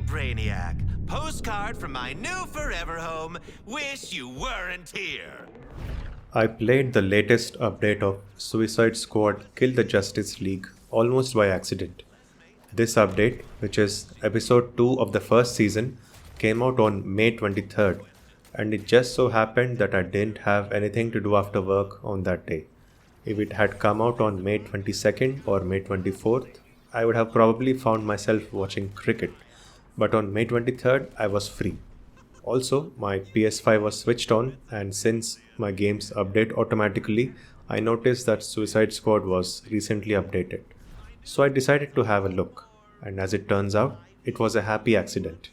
Brainiac. Postcard from my new forever home. Wish you weren't here. I played the latest update of Suicide Squad Kill the Justice League almost by accident. This update, which is episode 2 of the first season, came out on May 23rd, and it just so happened that I didn't have anything to do after work on that day. If it had come out on May 22nd or May 24th, I would have probably found myself watching cricket, but on May 23rd, I was free. Also, my PS5 was switched on, and since my games update automatically, I noticed that Suicide Squad was recently updated. So I decided to have a look, and as it turns out, it was a happy accident.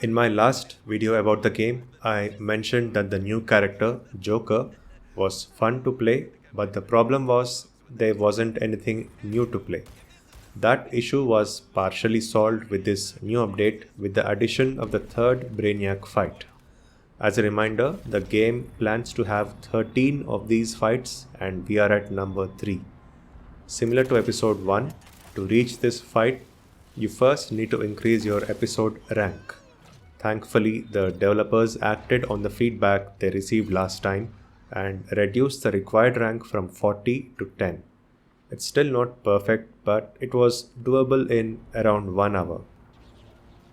In my last video about the game, I mentioned that the new character, Joker, was fun to play, but the problem was there wasn't anything new to play. That issue was partially solved with this new update with the addition of the third Brainiac fight. As a reminder, the game plans to have 13 of these fights and we are at number 3. Similar to episode 1, to reach this fight, you first need to increase your episode rank. Thankfully, the developers acted on the feedback they received last time and reduced the required rank from 40 to 10. It's still not perfect, but it was doable in around 1 hour.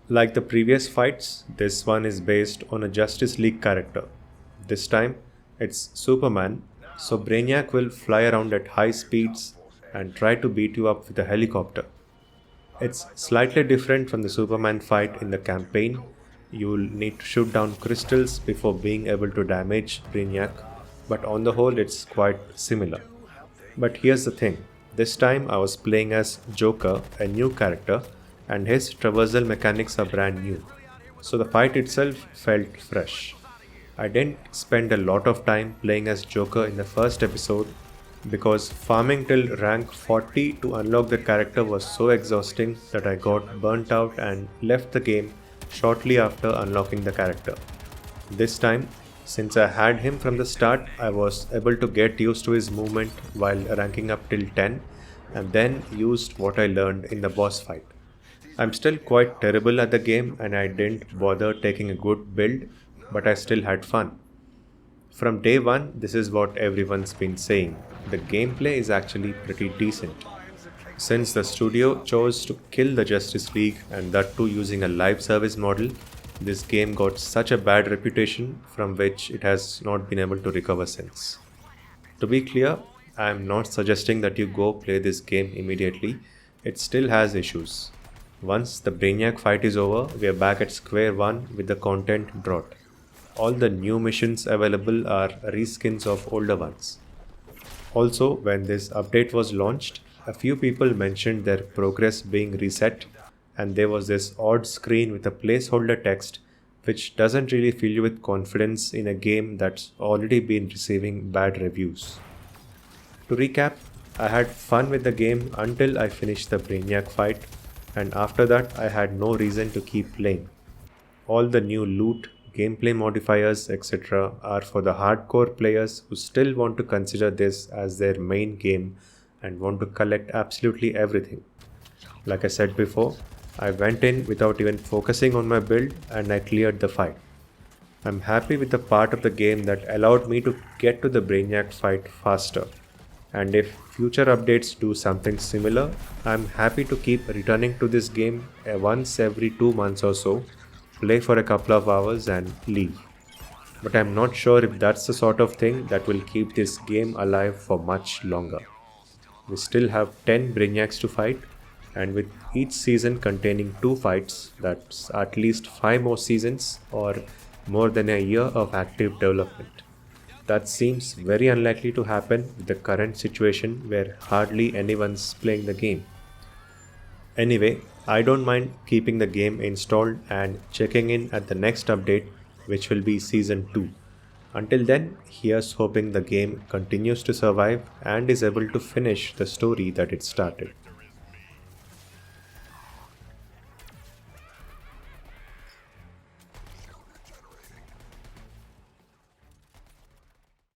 Like the previous fights, this one is based on a Justice League character. This time, it's Superman, so Brainiac will fly around at high speeds and try to beat you up with a helicopter. It's slightly different from the Superman fight in the campaign. You'll need to shoot down crystals before being able to damage Brainiac, but on the whole it's quite similar. But here's the thing, this time I was playing as Joker, a new character, and his traversal mechanics are brand new, so the fight itself felt fresh. I didn't spend a lot of time playing as Joker in the first episode because farming till rank 40 to unlock the character was so exhausting that I got burnt out and left the game shortly after unlocking the character. This time, since I had him from the start, I was able to get used to his movement while ranking up till 10 and then used what I learned in the boss fight. I'm still quite terrible at the game and I didn't bother taking a good build, but I still had fun. From day 1, this is what everyone's been saying. The gameplay is actually pretty decent. Since the studio chose to kill the Justice League and that too using a live service model, this game got such a bad reputation from which it has not been able to recover since. To be clear, I am not suggesting that you go play this game immediately. It still has issues. Once the Brainiac fight is over, we are back at square one with the content brought. All the new missions available are reskins of older ones. Also, when this update was launched, a few people mentioned their progress being reset, and there was this odd screen with a placeholder text which doesn't really fill you with confidence in a game that's already been receiving bad reviews. To recap, I had fun with the game until I finished the Brainiac fight, and after that I had no reason to keep playing. All the new loot, gameplay modifiers, etc. are for the hardcore players who still want to consider this as their main game and want to collect absolutely everything. Like I said before, I went in without even focusing on my build and I cleared the fight. I'm happy with the part of the game that allowed me to get to the Brainiac fight faster. And if future updates do something similar, I'm happy to keep returning to this game once every 2 months or so, play for a couple of hours and leave. But I'm not sure if that's the sort of thing that will keep this game alive for much longer. We still have 10 Brainiacs to fight, and with each season containing 2 fights, that's at least 5 more seasons or more than a year of active development. That seems very unlikely to happen with the current situation where hardly anyone's playing the game. Anyway, I don't mind keeping the game installed and checking in at the next update, which will be Season 2. Until then, here's hoping the game continues to survive and is able to finish the story that it started.